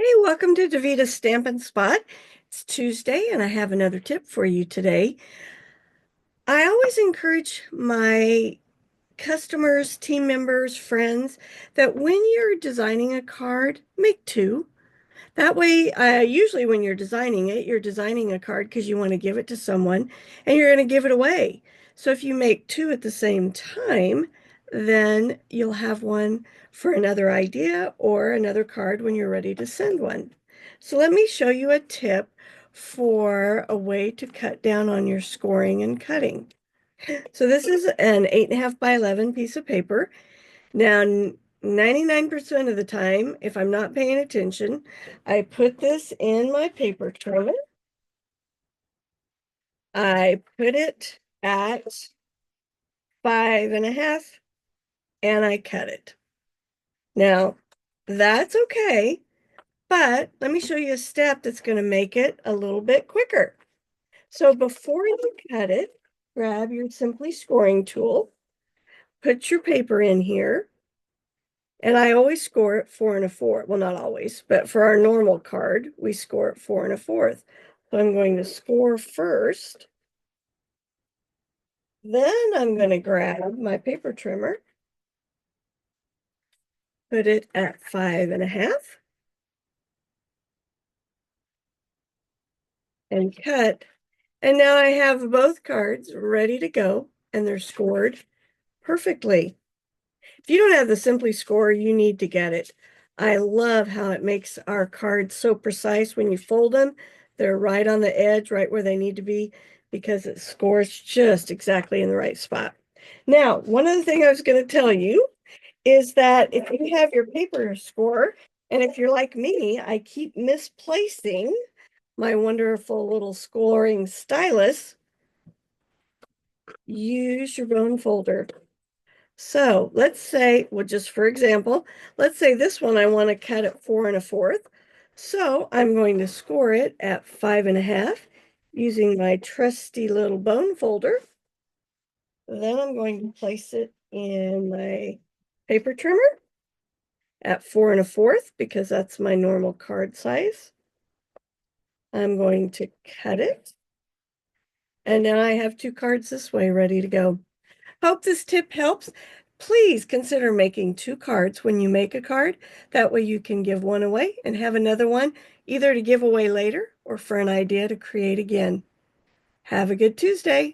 Hey, welcome to Davita's Stampin' Spot. It's Tuesday, and I have another tip for you today. I always encourage my customers, team members, friends that when you're designing a card, make two. That way, usually when you're designing it, you're designing a card because you want to give it to someone and you're going to give it away. So if you make two at the same time, then you'll have one for another idea or another card when you're ready to send one. So let me show you a tip for a way to cut down on your scoring and cutting. So this is an 8.5 by 11 piece of paper. Now, 99% of the time, if I'm not paying attention, I put this in my paper trimmer. I put it at 5.5 and I cut it. Now, that's okay, but let me show you a step that's going to make it a little bit quicker. So before you cut it, grab your Simply Scoring tool, put your paper in here. And I always score it 4 1/4. Well, not always, but for our normal card, we score it 4 1/4. So I'm going to score first. Then I'm going to grab my paper trimmer, put it at 5.5, and cut. And now I have both cards ready to go, and they're scored perfectly. If you don't have the Simply Score, you need to get it. I love how it makes our cards so precise when you fold them. They're right on the edge, right where they need to be, because it scores just exactly in the right spot. Now, one other thing I was going to tell you is that if you have your paper score, and if you're like me, I keep misplacing my wonderful little scoring stylus, use your bone folder. So let's say, well, just for example, let's say this one I want to cut at 4 1/4. So I'm going to score it at 5.5 using my trusty little bone folder. Then I'm going to place it in my paper trimmer at 4 1/4 because that's my normal card size. I'm going to cut it. And now I have two cards this way ready to go. Hope this tip helps. Please consider making two cards when you make a card. That way you can give one away and have another one either to give away later or for an idea to create again. Have a good Tuesday.